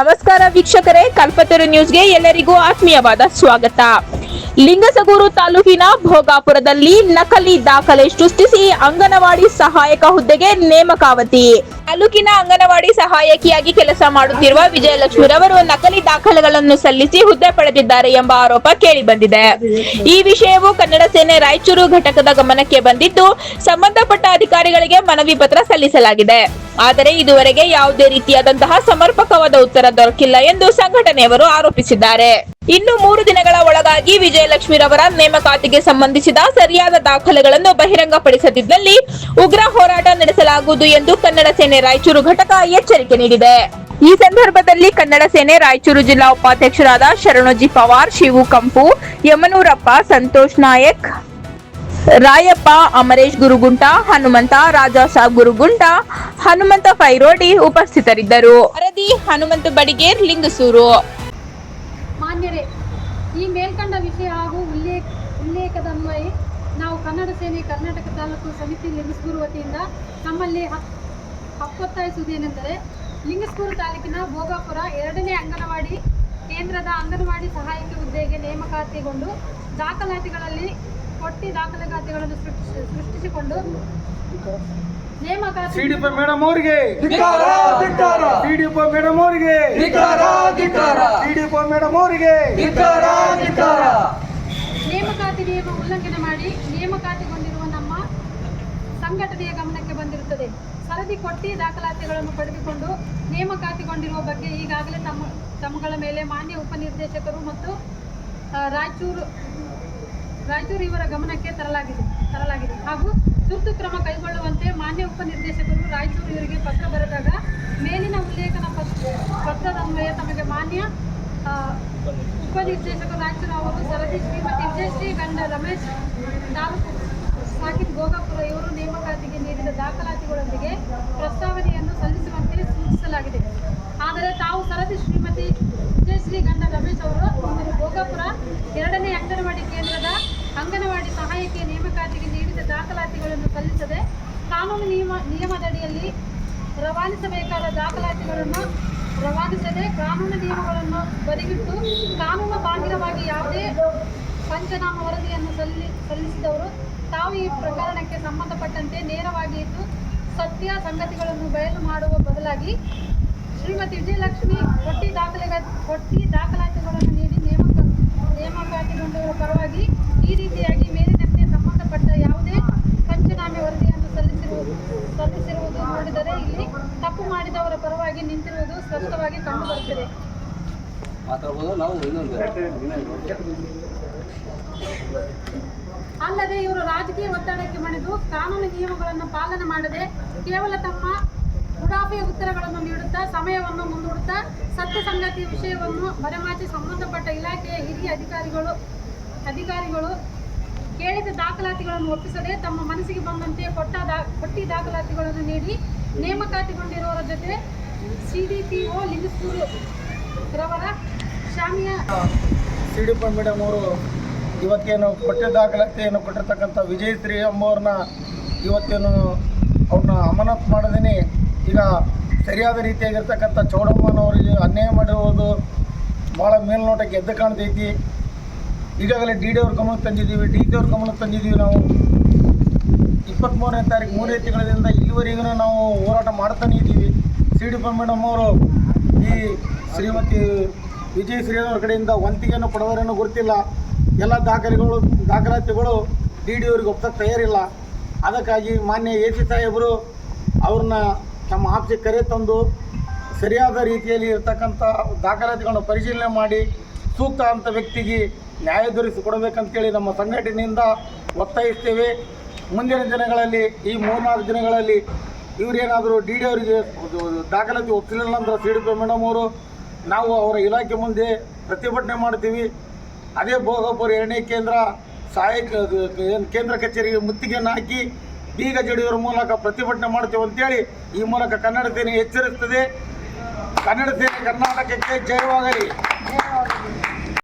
ನಮಸ್ಕಾರ ವೀಕ್ಷಕರೇ, ಕಲ್ಪತರು ನ್ಯೂಸ್ಗೆ ಎಲ್ಲರಿಗೂ ಆತ್ಮೀಯವಾದ ಸ್ವಾಗತ. ಲಿಂಗಸಗೂರು ತಾಲೂಕಿನ ಭೋಗಾಪುರದಲ್ಲಿ ನಕಲಿ ದಾಖಲೆ ಸೃಷ್ಟಿಸಿ ಅಂಗನವಾಡಿ ಸಹಾಯಕ ಹುದ್ದೆಗೆ ನೇಮಕಾತಿ. ತಾಲೂಕಿನ ಅಂಗನವಾಡಿ ಸಹಾಯಕಿಯಾಗಿ ಕೆಲಸ ಮಾಡುತ್ತಿರುವ ವಿಜಯಲಕ್ಷ್ಮಿರವರು ನಕಲಿ ದಾಖಲೆಗಳನ್ನು ಸಲ್ಲಿಸಿ ಹುದ್ದೆ ಪಡೆದಿದ್ದಾರೆ ಎಂಬ ಆರೋಪ ಕೇಳಿಬಂದಿದೆ. ಈ ವಿಷಯವು ಕನ್ನಡ ಸೇನೆ ರಾಯಚೂರು ಘಟಕದ ಗಮನಕ್ಕೆ ಬಂದಿದ್ದು, ಸಂಬಂಧಪಟ್ಟ ಅಧಿಕಾರಿಗಳಿಗೆ ಮನವಿ ಪತ್ರ ಸಲ್ಲಿಸಲಾಗಿದೆ. ಆದರೆ ಇದುವರೆಗೆ ಯಾವುದೇ ರೀತಿಯಾದಂತಹ ಸಮರ್ಪಕವಾದ ಉತ್ತರ ದೊರಕಿಲ್ಲ ಎಂದು ಸಂಘಟನೆಯವರು ಆರೋಪಿಸಿದ್ದಾರೆ. ಇನ್ನು 3 ದಿನಗಳ ಒಳಗಾಗಿ ವಿಜಯಲಕ್ಷ್ಮಿರವರ ನೇಮಕಾತಿಗೆ ಸಂಬಂಧಿಸಿದ ಸರಿಯಾದ ದಾಖಲೆಗಳನ್ನು ಬಹಿರಂಗಪಡಿಸದಿದ್ದಲ್ಲಿ ಉಗ್ರ ಹೋರಾಟ ನಡೆಸಲಾಗುವುದು ಎಂದು ಕನ್ನಡ ಸೇನೆ ರಾಯಚೂರು ಘಟಕ ಎಚ್ಚರಿಕೆ ನೀಡಿದೆ. ಈ ಸಂದರ್ಭದಲ್ಲಿ ಕನ್ನಡ ಸೇನೆ ರಾಯಚೂರು ಜಿಲ್ಲಾ ಉಪಾಧ್ಯಕ್ಷರಾದ ಶರಣೋಜಿ ಪವಾರ್, ಶಿವು ಕಂಪು, ಯಮನೂರಪ್ಪ, ಸಂತೋಷ್ ನಾಯಕ್, ರಾಯಪ್ಪ, ಅಮರೇಶ್ ಗುರುಗುಂಟ, ಹನುಮಂತ, ರಾಜಾಸಾಬ್ ಗುರುಗುಂಟ, ಹನುಮಂತ ಫೈರೋಡಿ ಉಪಸ್ಥಿತರಿದ್ದರು. ವರದಿ ಹನುಮಂತ ಬಡಿಗೇರ್, ಲಿಂಗಸೂರು. ಮಾನ್ಯರೇ, ಈ ಮೇಲ್ಕಂಡ ವಿಷಯ ಹಾಗೂ ಉಲ್ಲೇಖದನ್ವಯ ನಾವು ಕನ್ನಡ ಸೇನೆ ಕರ್ನಾಟಕ ತಾಲೂಕು ಸಮಿತಿ ಲಿಂಗಸೂರು ವತಿಯಿಂದ ನಮ್ಮಲ್ಲಿ ಹಕ್ಕೊತ್ತಾಯಿಸುವುದೇನೆಂದರೆ, ಲಿಂಗಸೂರು ತಾಲೂಕಿನ ಭೋಗಾಪುರ 2ನೇ ಅಂಗನವಾಡಿ ಕೇಂದ್ರದ ಅಂಗನವಾಡಿ ಸಹಾಯಕಿ ಹುದ್ದೆಗೆ ನೇಮಕಾತಿಗೊಂಡು ದಾಖಲಾತಿಗಳಲ್ಲಿ ಕೊಟ್ಟಿ ದಾಖಲಾತಿಗಳನ್ನು ಸೃಷ್ಟಿಸಿಕೊಂಡು ನೇಮಕಾತಿ ಸಿಡಿಪ ಮೇಡಮ್ ಅವರಿಗೆ ಸಿಡಿಪ ಮೇಡಮ್ ಅವರಿಗೆ ಸಿಡಿಪ ಮೇಡಮ್ ಅವರಿಗೆ ನೇಮಕಾತಿ ನಿಯಮ ಉಲ್ಲಂಘನೆ ಮಾಡಿ ನೇಮಕಾತಿಗೊಂಡಿರುವ ನಮ್ಮ ಸಂಘಟನೆಯ ಗಮನಕ್ಕೆ ಬಂದಿರುತ್ತದೆ. ಸರದಿ ಕೊಟ್ಟಿ ದಾಖಲಾತಿಗಳನ್ನು ಪಡೆದುಕೊಂಡು ನೇಮಕಾತಿಗೊಂಡಿರುವ ಬಗ್ಗೆ ಈಗಾಗಲೇ ತಮ್ಮಗಳ ಮೇಲೆ ಮಾನ್ಯ ಉಪನಿರ್ದೇಶಕರು ಮತ್ತು ರಾಯಚೂರು ಇವರ ಗಮನಕ್ಕೆ ತರಲಾಗಿದೆ ಹಾಗೂ ತುರ್ತು ಕ್ರಮ ಕೈಗೊಳ್ಳುವಂತೆ ಮಾನ್ಯ ಉಪನಿರ್ದೇಶಕರು ರಾಯಚೂರು ಇವರಿಗೆ ಪತ್ರ ಬರೆದಾಗ ಮೇಲಿನ ಉಲ್ಲೇಖನ ಪತ್ರದನ್ವಯ ತಮಗೆ ಮಾನ್ಯ ಉಪನಿರ್ದೇಶಕರು ರಾಯಚೂರು ಅವರು ಸರದಿ ಶ್ರೀಮತಿ ವಿಜಯಶ್ರೀ ಗಂಡ ರಮೇಶ್ ತಾಲೂಕು ಸಾಕಿನ್ ಭೋಗಾಪುರ ಇವರು ನೇಮಕಾತಿಗೆ ನೀಡಿದ ದಾಖಲಾತಿಗಳೊಂದಿಗೆ ಪ್ರಸ್ತಾವನೆಯನ್ನು ಸಲ್ಲಿಸುವಂತೆ ಸೂಚಿಸಲಾಗಿದೆ. ಆದರೆ ತಾವು ಸರದಿ ಶ್ರೀಮತಿ ವಿಜಯಶ್ರೀ ಗಂಡ ರಮೇಶ್ ಅವರು ಭೋಗಾಪುರ 2ನೇ ಅಂಗನವಾಡಿ ಕೇಂದ್ರದ ಅಂಗನವಾಡಿ ಸಹಾಯಕಿಯ ನೇಮಕಾತಿಗೆ ನೀಡಿದ ದಾಖಲಾತಿಗಳನ್ನು ಸಲ್ಲಿಸದೆ ಕಾನೂನು ನಿಯಮದಡಿಯಲ್ಲಿ ರವಾನಿಸಬೇಕಾದ ದಾಖಲಾತಿಗಳನ್ನು ರವಾನಿಸದೆ ಕಾನೂನು ನಿಯಮಗಳನ್ನು ಬದಿಗಿಟ್ಟು ಕಾನೂನು ಬಾಹಿರವಾಗಿ ಯಾವುದೇ ಪಂಚನಾಮ ವರದಿಯನ್ನು ಸಲ್ಲಿಸಿದವರು ತಾವು ಈ ಪ್ರಕರಣಕ್ಕೆ ಸಂಬಂಧಪಟ್ಟಂತೆ ನೇರವಾಗಿ ಇದ್ದು ಸತ್ಯ ಸಂಗತಿಗಳನ್ನು ಬಯಲು ಮಾಡುವ ಬದಲಾಗಿ ಶ್ರೀಮತಿ ವಿಜಯಲಕ್ಷ್ಮಿ ಕೊಟ್ಟಿ ದಾಖಲಾತಿಗಳನ್ನು ನೀಡಿ ನೇಮಕಾತಿಗೊಂಡವರ ಪರವಾಗಿ ಈ ರೀತಿಯಾಗಿ ಮೇಲಿನಂತೆ ಸಂಬಂಧಪಟ್ಟ ಯಾವುದೇ ಪಂಚನಾಮೆ ವರದಿಯನ್ನು ಸಲ್ಲಿಸಿರುವುದು ನೋಡಿದರೆ ಇಲ್ಲಿ ತಪ್ಪು ಮಾಡಿದವರ ಪರವಾಗಿ ನಿಂತಿರುವುದು ಸ್ಪಷ್ಟವಾಗಿ ಕಂಡುಬರುತ್ತದೆ. ಅಲ್ಲದೆ ಇವರು ರಾಜಕೀಯ ಒತ್ತಡಕ್ಕೆ ಮಣಿದು ಕಾನೂನು ನಿಯಮಗಳನ್ನು ಪಾಲನೆ ಮಾಡದೆ ಕೇವಲ ತಮ್ಮ ಉಡಾಫೆಯ ಉತ್ತರಗಳನ್ನು ನೀಡುತ್ತಾ ಸಮಯವನ್ನು ಮುಂದೂಡುತ್ತಾ ಸತ್ಯ ಸಂಗತಿಯ ವಿಷಯವನ್ನು ಮರೆಮಾಚಿ ಸಂಬಂಧಪಟ್ಟ ಇಲಾಖೆಯ ಹಿರಿಯ ಅಧಿಕಾರಿಗಳು ಕೇಳಿದ ದಾಖಲಾತಿಗಳನ್ನು ಒಪ್ಪಿಸದೆ ತಮ್ಮ ಮನಸ್ಸಿಗೆ ಬಂದಂತೆ ಕೊಟ್ಟಿ ದಾಖಲಾತಿಗಳನ್ನು ನೀಡಿ ನೇಮಕಾತಿಗೊಂಡಿರುವವರ ಜೊತೆ ಸಿಡಿಪಿಒ ಲಿಂಗಸೂರು ರವರ ಶಾಮಿಯ ಸಿಡಿಪ ಮೇಡಮ್ ಅವರು ಇವತ್ತೇನು ಕೊಟ್ಟ ದಾಖಲಾತಿಯನ್ನು ಕೊಟ್ಟಿರ್ತಕ್ಕಂಥ ವಿಜಯಶ್ರೀ ಅಮ್ಮವ್ರನ್ನ ಇವತ್ತೇನು ಅವ್ರನ್ನ ಅಮಾನತು ಮಾಡದೇನೆ ಈಗ ಸರಿಯಾದ ರೀತಿಯಾಗಿರ್ತಕ್ಕಂಥ ಚೌಡಮ್ಮನವರಿಗೆ ಅನ್ಯಾಯ ಮಾಡಿರುವುದು ಭಾಳ ಮೇಲ್ನೋಟಕ್ಕೆ ಎದ್ದು ಕಾಣ್ತೈತಿ. ಈಗಾಗಲೇ ಡಿ ಡಿ ಅವ್ರ ಗಮನಕ್ಕೆ ತಂದಿದ್ದೀವಿ, ಡಿ ಸಿ ಅವ್ರ ಗಮನಕ್ಕೆ ತಂದಿದ್ದೀವಿ. ನಾವು 23ನೇ ತಾರೀಕು 3 ತಿಂಗಳಿಂದ ಇಲ್ಲಿವರೆಗೂ ನಾವು ಹೋರಾಟ ಮಾಡ್ತಾನೆ ಇದ್ದೀವಿ. ಸಿಡಿಪ ಮೇಡಮ್ ಅವರು ಈ ಶ್ರೀಮತಿ ವಿಜಯಶ್ರೀ ಅವ್ರ ಕಡೆಯಿಂದ ವಂತಿಗೆಯನ್ನು ಕೊಡೋದರೇನೋ ಗೊತ್ತಿಲ್ಲ. ಎಲ್ಲ ದಾಖಲಾತಿಗಳು ಡಿ ಡಿ ಅವ್ರಿಗೆ ಒಪ್ಪಕ್ಕೆ ತಯಾರಿಲ್ಲ. ಅದಕ್ಕಾಗಿ ಮಾನ್ಯ ಎ ಸಿ ಸಾಹೇಬರು ಅವ್ರನ್ನ ತಮ್ಮ ಆಫೀಸಿಗೆ ಕರೆ ತಂದು ಸರಿಯಾದ ರೀತಿಯಲ್ಲಿ ಇರ್ತಕ್ಕಂಥ ದಾಖಲಾತಿಗಳನ್ನು ಪರಿಶೀಲನೆ ಮಾಡಿ ಸೂಕ್ತ ಅಂತ ವ್ಯಕ್ತಿಗೆ ನ್ಯಾಯ ದೊರಕಿಸಿಕೊಡಬೇಕಂತೇಳಿ ನಮ್ಮ ಸಂಘಟನೆಯಿಂದ ಒತ್ತಾಯಿಸ್ತೇವೆ. ಮುಂದಿನ ದಿನಗಳಲ್ಲಿ ಈ 3-4 ದಿನಗಳಲ್ಲಿ ಇವರೇನಾದರೂ ಡಿ ಡಿ ಅವರಿಗೆ ದಾಖಲಾತಿ ಒಪ್ಪಿಸಲಿಲ್ಲ ಅಂದ್ರೆ ಸಿಡಿಪಿ ಮೇಡಮ್ ಅವರು ನಾವು ಅವರ ಇಲಾಖೆ ಮುಂದೆ ಪ್ರತಿಭಟನೆ ಮಾಡ್ತೀವಿ. ಅದೇ ಭೋಗಾಪುರ 2ನೇ ಕೇಂದ್ರ ಸಹಾಯಕ ಕೇಂದ್ರ ಕಚೇರಿಗೆ ಮುತ್ತಿಗೆಯನ್ನು ಹಾಕಿ ಬೀಗ ಜಡಿಯೋರ ಮೂಲಕ ಪ್ರತಿಭಟನೆ ಮಾಡ್ತೇವೆ ಅಂತೇಳಿ ಈ ಮೂಲಕ ಕನ್ನಡ ಸೇನೆ ಎಚ್ಚರಿಸುತ್ತದೆ. ಕನ್ನಡ ಸೇನೆ ಕರ್ನಾಟಕಕ್ಕೆ ಜಯವಾಗಲಿ.